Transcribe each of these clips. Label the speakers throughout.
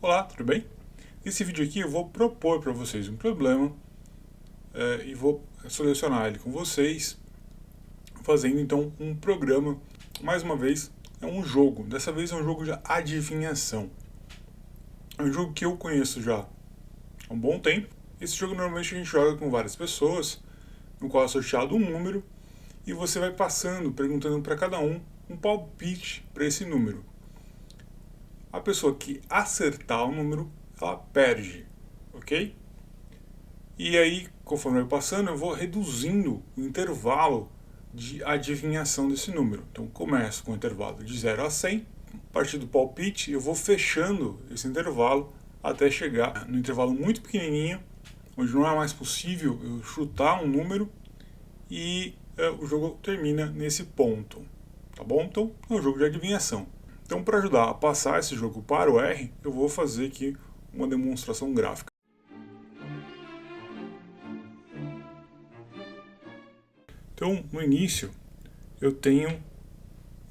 Speaker 1: Olá, tudo bem? Nesse vídeo aqui eu vou propor para vocês um problema e vou solucionar ele com vocês, fazendo então um programa. Mais uma vez, é um jogo. Dessa vez é um jogo de adivinhação. É um jogo que eu conheço já há um bom tempo. Esse jogo normalmente a gente joga com várias pessoas, no qual é sorteado um número, e você vai passando, perguntando para cada um palpite para esse número. A pessoa que acertar o número, ela perde, ok? E aí, conforme vai passando, eu vou reduzindo o intervalo de adivinhação desse número. Então, começo com o intervalo de 0 a 100. A partir do palpite, eu vou fechando esse intervalo até chegar no intervalo muito pequenininho, onde não é mais possível eu chutar um número e o jogo termina nesse ponto. Tá bom? Então, é um jogo de adivinhação. Então, para ajudar a passar esse jogo para o R, eu vou fazer aqui uma demonstração gráfica. Então, no início, eu tenho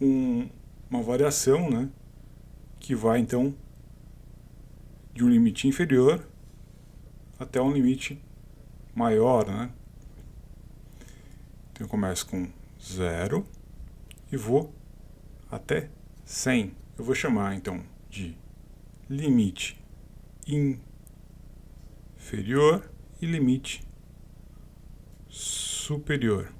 Speaker 1: uma variação, né, que vai, então, de um limite inferior até um limite maior, né? Então, eu começo com 0 e vou até 100. Eu vou chamar, então, de limite inferior e limite superior.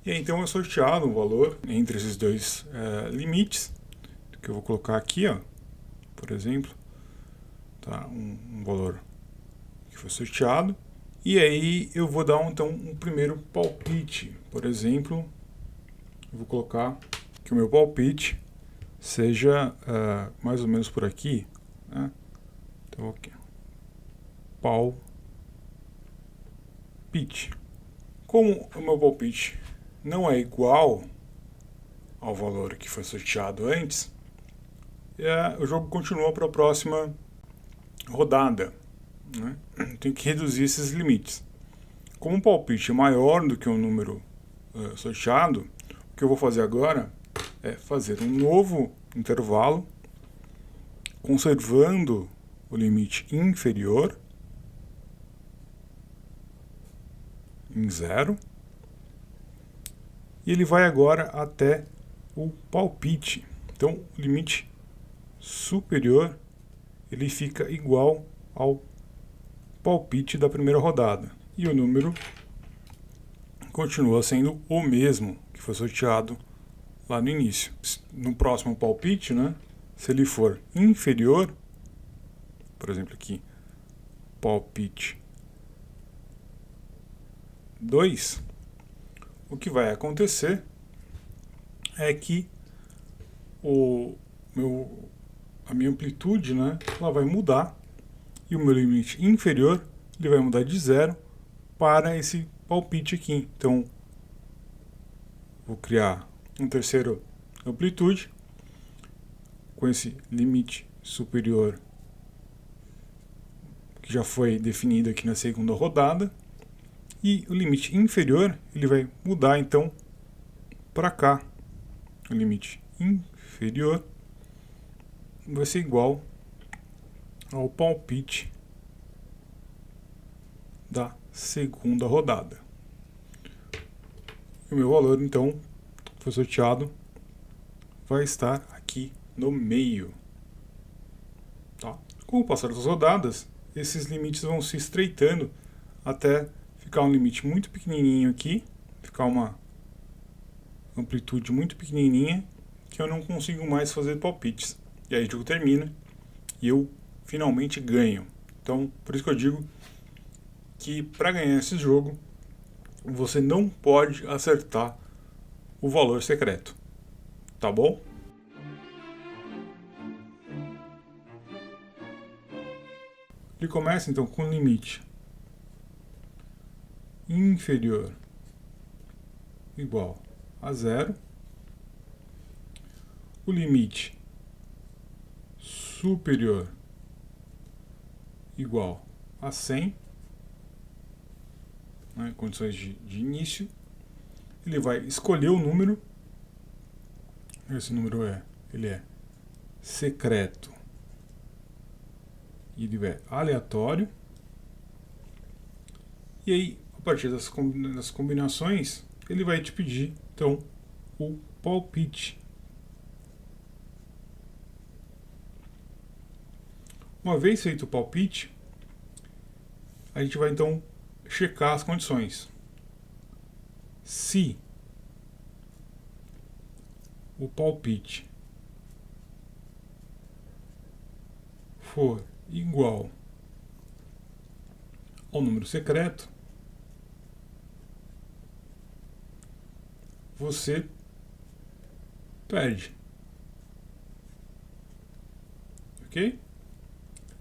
Speaker 1: E aí, então é sorteado um valor entre esses dois limites, que eu vou colocar aqui, ó, por exemplo, tá? um valor que foi sorteado. E aí eu vou dar então um primeiro palpite. Por exemplo, eu vou colocar que o meu palpite seja mais ou menos por aqui, né? Então aqui, palpite. Como o meu palpite não é igual ao valor que foi sorteado antes, o jogo continua para a próxima rodada, né? Tem que reduzir esses limites. Como o palpite é maior do que o número sorteado, o que eu vou fazer agora é fazer um novo intervalo, conservando o limite inferior em 0, e ele vai agora até o palpite. Então, o limite superior ele fica igual ao palpite da primeira rodada. E o número continua sendo o mesmo que foi sorteado lá no início. No próximo palpite, né, se ele for inferior, por exemplo aqui, palpite 2, o que vai acontecer é que a minha amplitude, né, ela vai mudar, e o meu limite inferior ele vai mudar de 0 para esse palpite aqui. Então, vou criar um terceiro amplitude com esse limite superior que já foi definido aqui na segunda rodada, e o limite inferior ele vai mudar então para cá. O limite inferior vai ser igual ao palpite da segunda rodada. E o meu valor, então, que foi sorteado, vai estar aqui no meio. Tá? Com o passar das rodadas, esses limites vão se estreitando até ficar um limite muito pequenininho aqui, ficar uma amplitude muito pequenininha, que eu não consigo mais fazer palpites. E aí o jogo termina e eu finalmente ganho. Então, por isso que eu digo que para ganhar esse jogo, você não pode acertar o valor secreto. Tá bom? Ele começa então com limite inferior igual a 0. O limite superior igual a 100, né, condições de início. Ele vai escolher o número. Esse número ele é secreto ele é aleatório. E aí, a partir das combinações, ele vai te pedir, então, o palpite. Uma vez feito o palpite, a gente vai, então, checar as condições. Se o palpite for igual ao número secreto, você perde. Ok?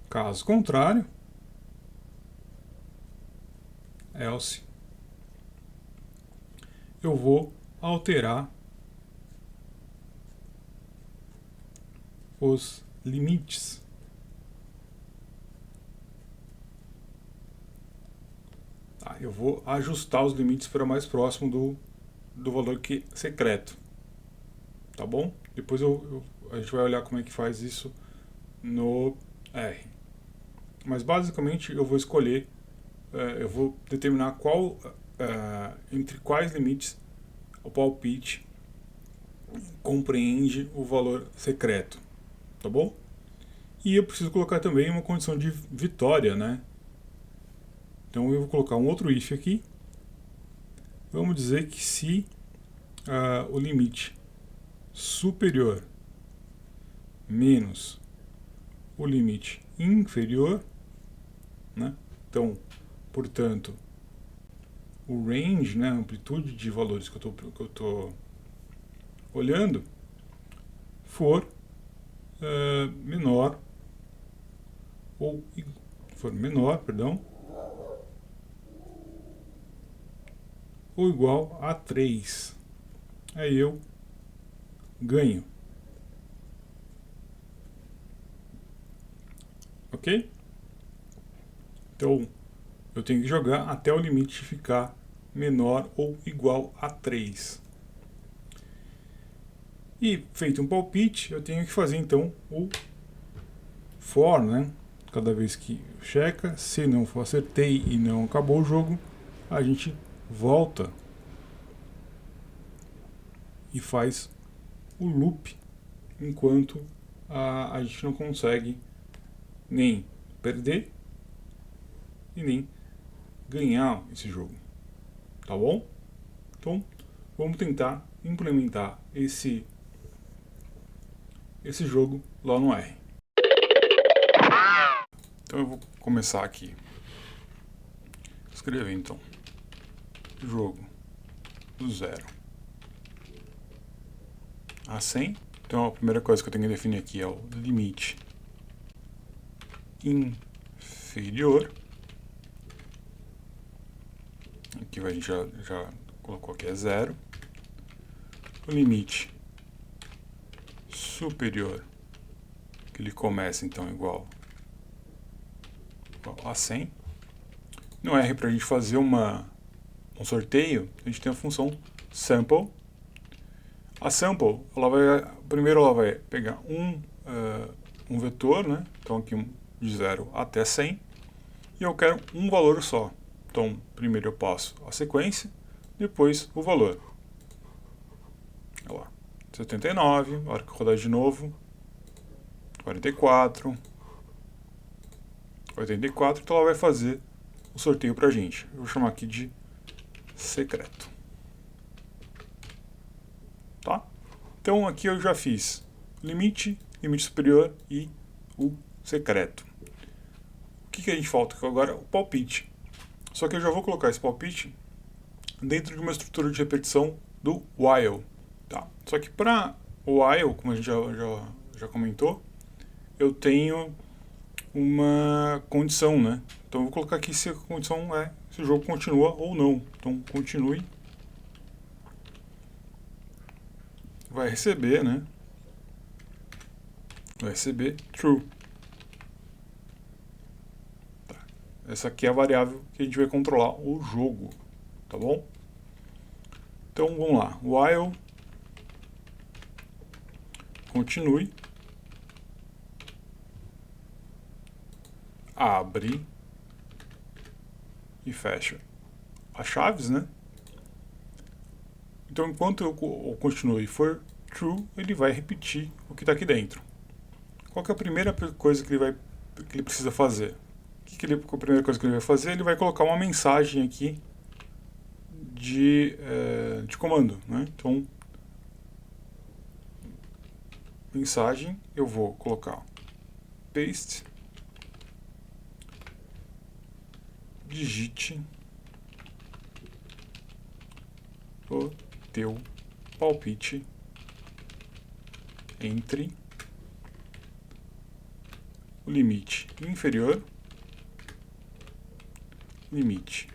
Speaker 1: Caso contrário, else, eu vou alterar os limites. Eu vou ajustar os limites para mais próximo do valor que secreto. Tá bom? Depois a gente vai olhar como é que faz isso no R. Mas basicamente eu vou escolher, eu vou determinar entre quais limites o palpite compreende o valor secreto. Tá bom? E eu preciso colocar também uma condição de vitória, né? Então eu vou colocar um outro if aqui. Vamos dizer que se o limite superior menos o limite inferior, né? Então, portanto, o range, né, a amplitude de valores que eu estou olhando, for menor ou ou igual a 3. Aí eu ganho. Ok? Então, eu tenho que jogar até o limite ficar menor ou igual a 3. E, feito um palpite, eu tenho que fazer, então, o for, né? Cada vez que checa, se não for acertei e não acabou o jogo, a gente volta e faz o loop enquanto a gente não consegue nem perder e nem ganhar esse jogo. Tá bom? Então, vamos tentar implementar esse jogo lá no R. Então eu vou começar aqui. Escrever então jogo do 0 a 100. Então a primeira coisa que eu tenho que definir aqui é o limite inferior. Aqui a gente já colocou aqui é 0. O limite superior, que ele começa então igual a 100. No R, para a gente fazer um sorteio, a gente tem a função sample. A sample, primeiro ela vai pegar um vetor, né? Então aqui de 0 até 100, e eu quero um valor só. Então primeiro eu passo a sequência, depois o valor. Olha lá, 79, na hora que eu rodar de novo, 44, 84, então ela vai fazer o sorteio pra gente. Eu vou chamar aqui de secreto. Tá? Então aqui eu já fiz limite superior e o secreto. O que a gente falta agora? O palpite. Só que eu já vou colocar esse palpite dentro de uma estrutura de repetição do while. Tá? Só que para o while, como a gente já comentou, eu tenho uma condição, né? Então eu vou colocar aqui se a condição é se o jogo continua ou não. Então continue. Vai receber, né? Vai receber true. Tá. Essa aqui é a variável que a gente vai controlar o jogo, tá bom? Então vamos lá. While continue abre e fecha as chaves, né? Então, enquanto eu continue for true, ele vai repetir o que está aqui dentro. Qual que é a primeira coisa que ele precisa fazer? A primeira coisa que ele vai fazer? Ele vai colocar uma mensagem aqui de comando, né? Então, mensagem, eu vou colocar paste, digite o teu palpite entre o limite inferior, limite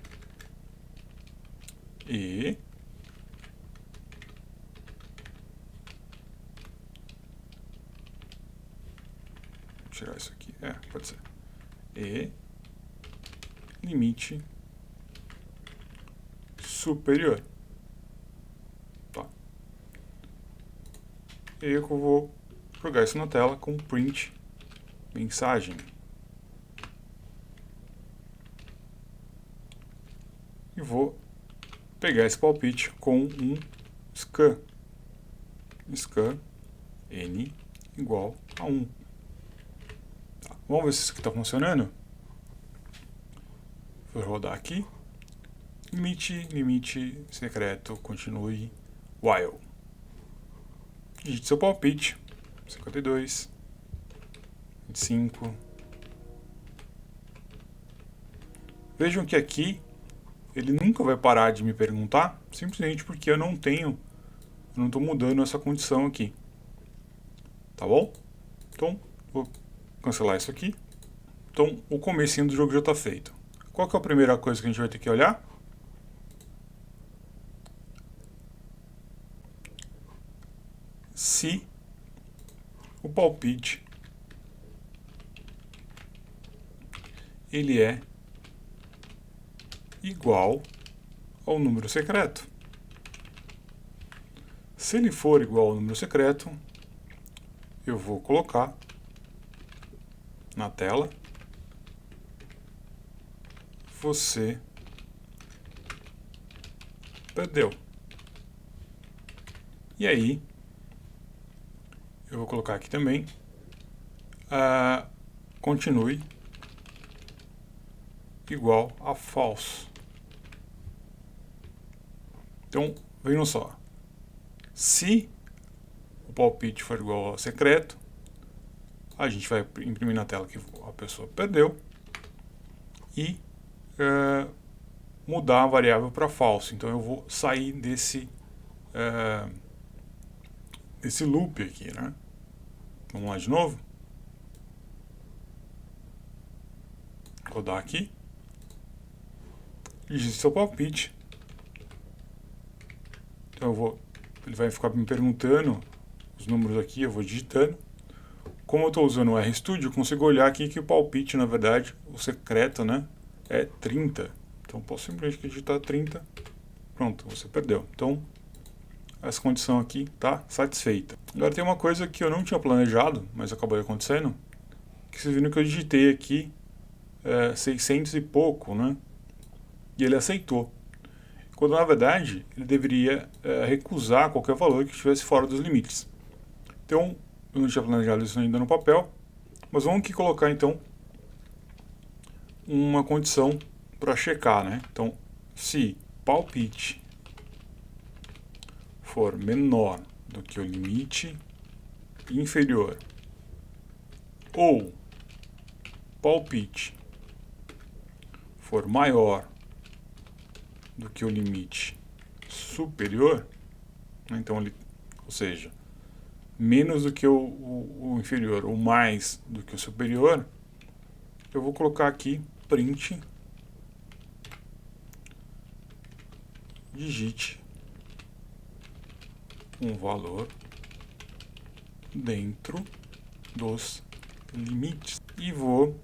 Speaker 1: e vou tirar isso aqui, pode ser, e limite superior. Tá. E eu vou jogar isso na tela com print mensagem. E vou pegar esse palpite com um scan. Scan n igual a 1. Tá. Vamos ver se isso aqui está funcionando. Vou rodar aqui. Limite secreto, continue while. Digite seu palpite. 52, 25. Vejam que aqui ele nunca vai parar de me perguntar, simplesmente porque eu não estou mudando essa condição aqui. Tá bom? Então, vou cancelar isso aqui. Então, o comecinho do jogo já está feito. Qual que é a primeira coisa que a gente vai ter que olhar? Se o palpite ele é igual ao número secreto. Se ele for igual ao número secreto, eu vou colocar na tela: você perdeu. E aí, eu vou colocar aqui também: continue igual a false. Então, vejam só. Se o palpite for igual ao secreto, a gente vai imprimir na tela que a pessoa perdeu e mudar a variável para false. Então, eu vou sair desse loop aqui, né? Vamos lá de novo. Rodar aqui. Digite seu palpite. Então ele vai ficar me perguntando os números aqui, eu vou digitando. Como eu estou usando o RStudio, eu consigo olhar aqui que o palpite, na verdade, o secreto, né, é 30. Então posso simplesmente digitar 30. Pronto, você perdeu. Então, essa condição aqui está satisfeita. Agora tem uma coisa que eu não tinha planejado, mas acabou acontecendo, que vocês viram que eu digitei aqui 600 e pouco, né? E ele aceitou. Quando na verdade ele deveria recusar qualquer valor que estivesse fora dos limites. Então, eu não tinha planejado isso ainda no papel, mas vamos aqui colocar então uma condição para checar, né? Então, se palpite for menor do que o limite inferior ou palpite for maior do que o limite superior, né? Então, ou seja, menos do que o inferior ou mais do que o superior, eu vou colocar aqui print digite um valor dentro dos limites. E vou,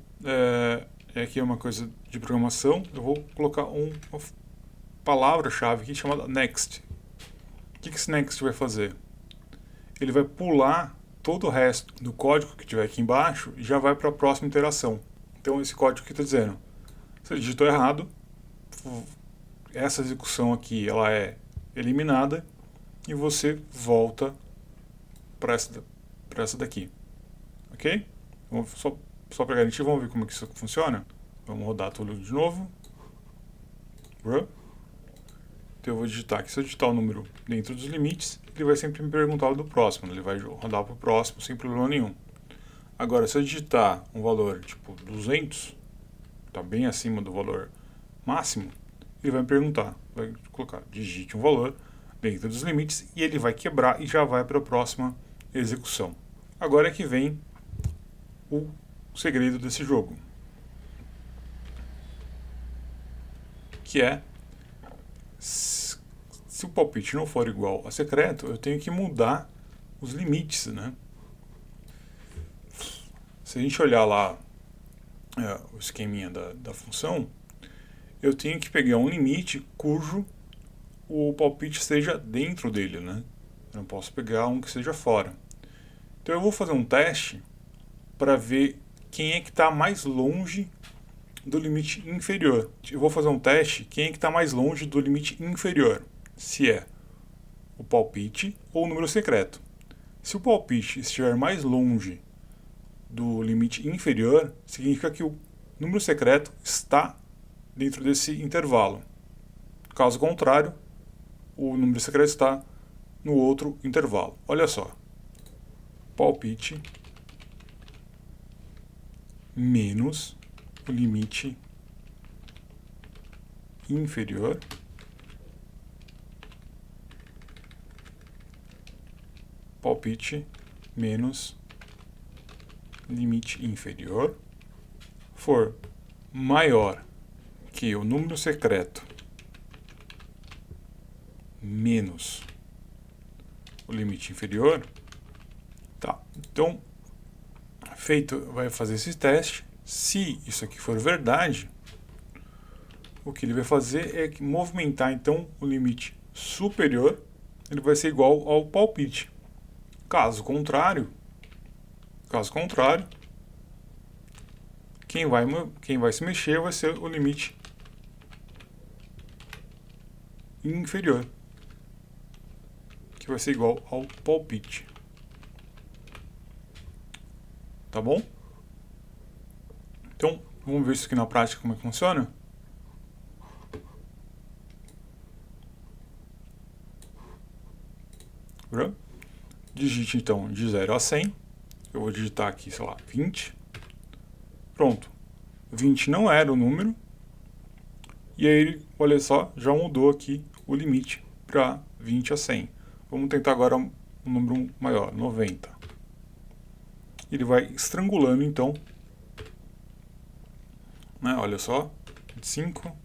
Speaker 1: aqui é uma coisa de programação, eu vou colocar uma palavra-chave aqui chamada next. O que esse next vai fazer? Ele vai pular todo o resto do código que tiver aqui embaixo e já vai para a próxima iteração. Então esse código aqui está dizendo, você digitou errado, essa execução aqui ela é eliminada e você volta para essa daqui, ok? Vamos só para garantir, vamos ver como é que isso funciona. Vamos rodar tudo de novo. Então eu vou digitar aqui, se eu digitar o número dentro dos limites, ele vai sempre me perguntar do próximo, ele vai rodar para o próximo sem problema nenhum. Agora, se eu digitar um valor tipo 200, está bem acima do valor máximo, ele vai me perguntar, vai colocar, digite um valor dentro dos limites e ele vai quebrar e já vai para a próxima execução. Agora é que vem o segredo desse jogo, que é, se o palpite não for igual a secreto, eu tenho que mudar os limites, né? Se a gente olhar lá o esqueminha da função, eu tenho que pegar um limite cujo o palpite esteja dentro dele, né? Eu não posso pegar um que esteja fora. Então eu vou fazer um teste para ver quem é que está mais longe do limite inferior. Eu vou fazer um teste quem é que está mais longe do limite inferior, se é o palpite ou o número secreto. Se o palpite estiver mais longe do limite inferior, significa que o número secreto está dentro desse intervalo. Caso contrário, o número secreto está no outro intervalo. Olha só. Palpite menos o limite inferior palpite menos limite inferior for maior que o número secreto menos o limite inferior, tá? Então, feito, vai fazer esse teste. Se isso aqui for verdade, o que ele vai fazer é movimentar então o limite superior, ele vai ser igual ao palpite. Caso contrário, quem vai se mexer vai ser o limite inferior, que vai ser igual ao palpite. Tá bom? Então, vamos ver isso aqui na prática como é que funciona? Digite então de 0 a 100. Eu vou digitar aqui, sei lá, 20. Pronto. 20 não era o número. E aí, olha só, já mudou aqui o limite para 20 a 100. Vamos tentar agora um número maior, 90. Ele vai estrangulando então, né? Olha só, 25,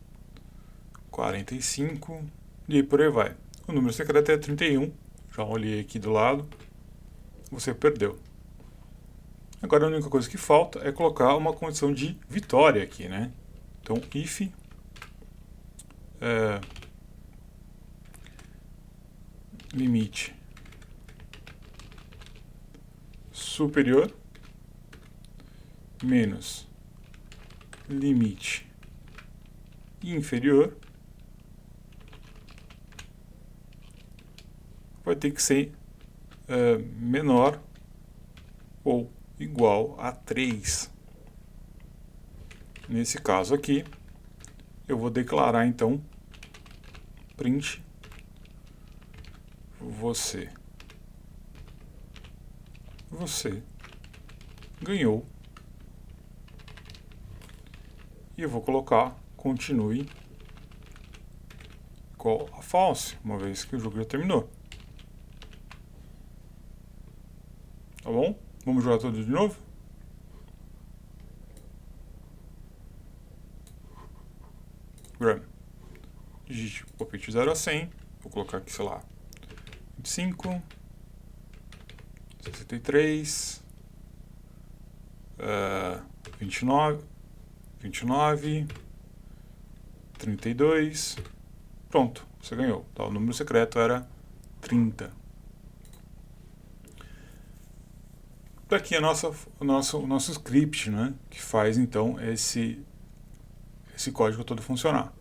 Speaker 1: 45 e aí por aí vai. O número secreto é 31, já olhei aqui do lado, você perdeu. Agora a única coisa que falta é colocar uma condição de vitória aqui, né? Então, if limite superior menos limite inferior vai ter que ser menor ou igual a 3. Nesse caso aqui, eu vou declarar então print você ganhou, e eu vou colocar continue igual a false, uma vez que o jogo já terminou. Tá bom? Vamos jogar tudo de novo? Digite o palpite 0 a 100. Vou colocar aqui, sei lá, 25, 63, 29, 32. Pronto, você ganhou. Tá, o número secreto era 30. Está aqui o nosso script, né, que faz então esse código todo funcionar.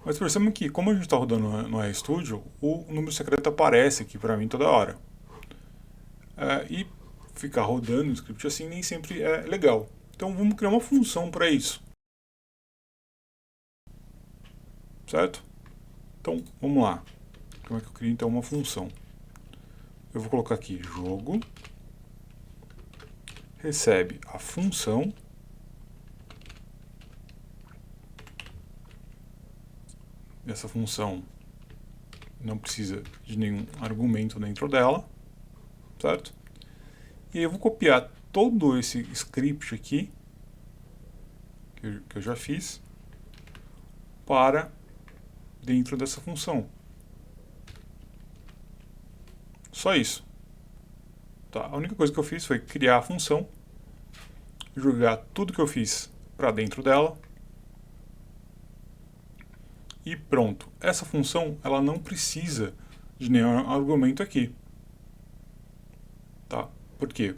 Speaker 1: Mas percebam que, como a gente está rodando no RStudio, o número secreto aparece aqui para mim toda hora. E ficar rodando o script assim nem sempre é legal. Então vamos criar uma função para isso. Certo? Então vamos lá. Como é que eu crio então uma função? Eu vou colocar aqui jogo recebe a função essa função não precisa de nenhum argumento dentro dela, certo? E aí eu vou copiar todo esse script aqui que eu já fiz para dentro dessa função. Só isso. Tá? A única coisa que eu fiz foi criar a função, jogar tudo que eu fiz para dentro dela e pronto. Essa função ela não precisa de nenhum argumento aqui. Tá? Por quê?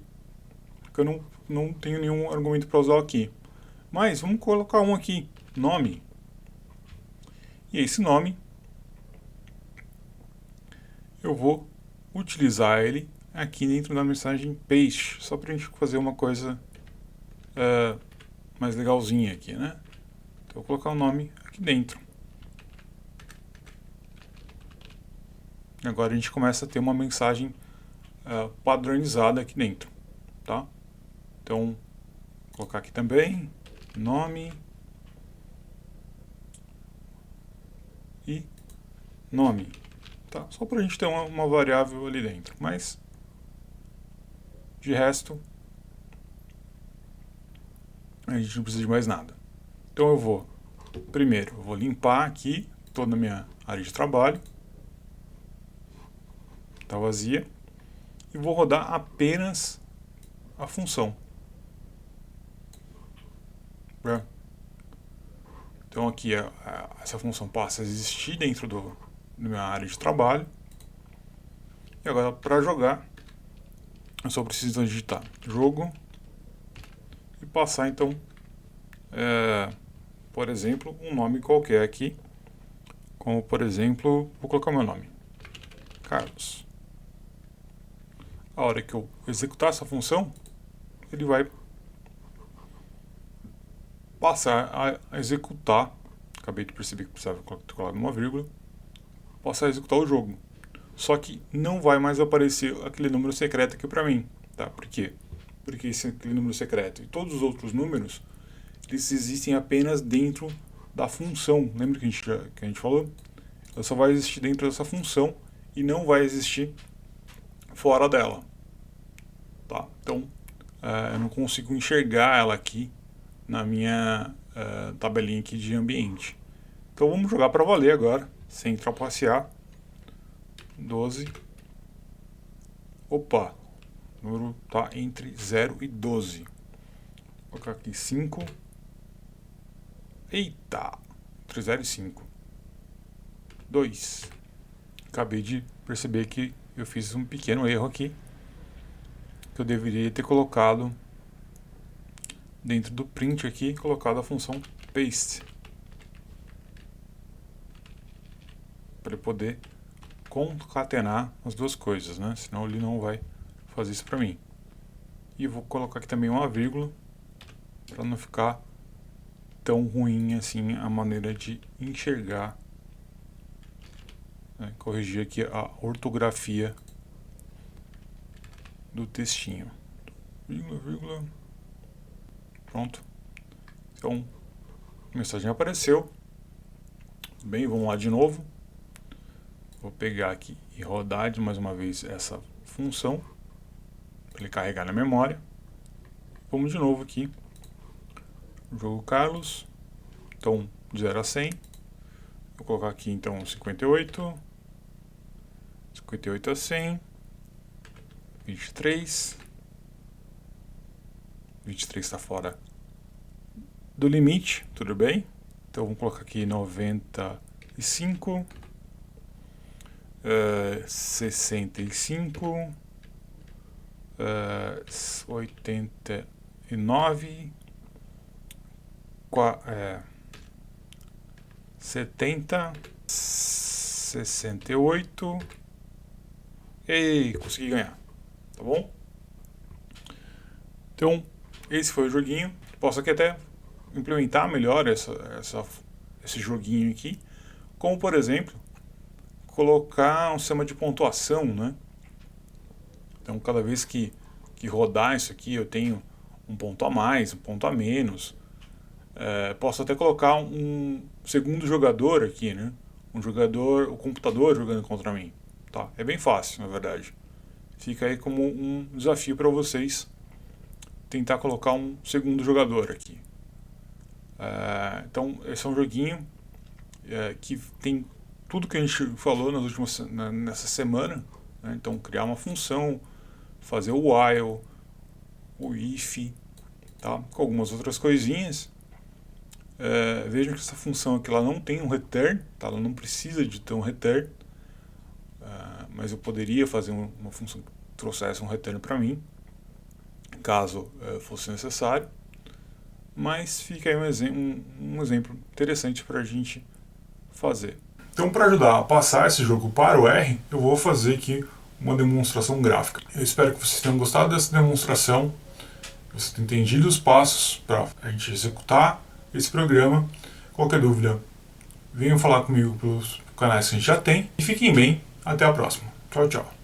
Speaker 1: Porque eu não tenho nenhum argumento para usar aqui. Mas vamos colocar um aqui, nome. E esse nome eu vou utilizar ele aqui dentro da mensagem paste, só para a gente fazer uma coisa mais legalzinha aqui, né? Então eu vou colocar o nome aqui dentro. Agora a gente começa a ter uma mensagem padronizada aqui dentro, tá? Então, vou colocar aqui também nome e nome, tá? Só para a gente ter uma variável ali dentro, mas de resto a gente não precisa de mais nada. Então primeiro eu vou limpar aqui toda a minha área de trabalho, está vazia, e vou rodar apenas a função. Então aqui essa função passa a existir dentro da minha área de trabalho. E agora para jogar eu só preciso digitar jogo e passar então, por exemplo, um nome qualquer aqui, como por exemplo, vou colocar meu nome, Carlos. A hora que eu executar essa função, ele vai passar a executar, acabei de perceber que precisava ter colocado uma vírgula, passar a executar o jogo. Só que não vai mais aparecer aquele número secreto aqui para mim, tá? Por quê? Porque aquele número secreto e todos os outros números, eles existem apenas dentro da função. Lembra que a gente falou? Ela só vai existir dentro dessa função e não vai existir fora dela, tá? Então, eu não consigo enxergar ela aqui na minha tabelinha aqui de ambiente. Então vamos jogar para valer agora, sem trapacear. 12. Opa, o número está entre 0 e 12. Vou colocar aqui 5. Eita, entre 0 e 5. 2. Acabei de perceber que eu fiz um pequeno erro aqui, que eu deveria ter colocado dentro do print aqui, colocado a função paste, para ele poder concatenar as duas coisas, né? Senão ele não vai fazer isso para mim. E vou colocar aqui também uma vírgula, para não ficar tão ruim assim a maneira de enxergar, né? Corrigir aqui a ortografia do textinho. Vírgula, vírgula. Pronto. Então, a mensagem apareceu. Bem, vamos lá de novo. Vou pegar aqui e rodar de mais uma vez essa função para ele carregar na memória. Vamos de novo aqui. Jogo Carlos. Então, de 0 a 100. Vou colocar aqui então 58. 58 a 100. 23. 23 está fora do limite, tudo bem? Então vamos colocar aqui 95. 65, 89, 70, 68. Ei, consegui ganhar, tá bom? Então, esse foi o joguinho. Posso aqui até implementar melhor esse joguinho aqui, como por exemplo, colocar um sistema de pontuação, né? Então, cada vez que rodar isso aqui, eu tenho um ponto a mais, um ponto a menos. Posso até colocar um segundo jogador aqui, né? O computador jogando contra mim. Tá? É bem fácil, na verdade. Fica aí como um desafio para vocês tentar colocar um segundo jogador aqui. Então, esse é um joguinho que tem tudo que a gente falou nessa semana, né? Então, criar uma função, fazer o while, o if, tá? Com algumas outras coisinhas. Vejam que essa função aqui ela não tem um return, tá? Ela não precisa de ter um return, mas eu poderia fazer uma função que trouxesse um return para mim, caso fosse necessário. Mas fica aí um exemplo interessante para a gente fazer. Então, para ajudar a passar esse jogo para o R, eu vou fazer aqui uma demonstração gráfica. Eu espero que vocês tenham gostado dessa demonstração, vocês tenham entendido os passos para a gente executar esse programa. Qualquer dúvida, venham falar comigo pelos canais que a gente já tem. E fiquem bem, até a próxima. Tchau, tchau.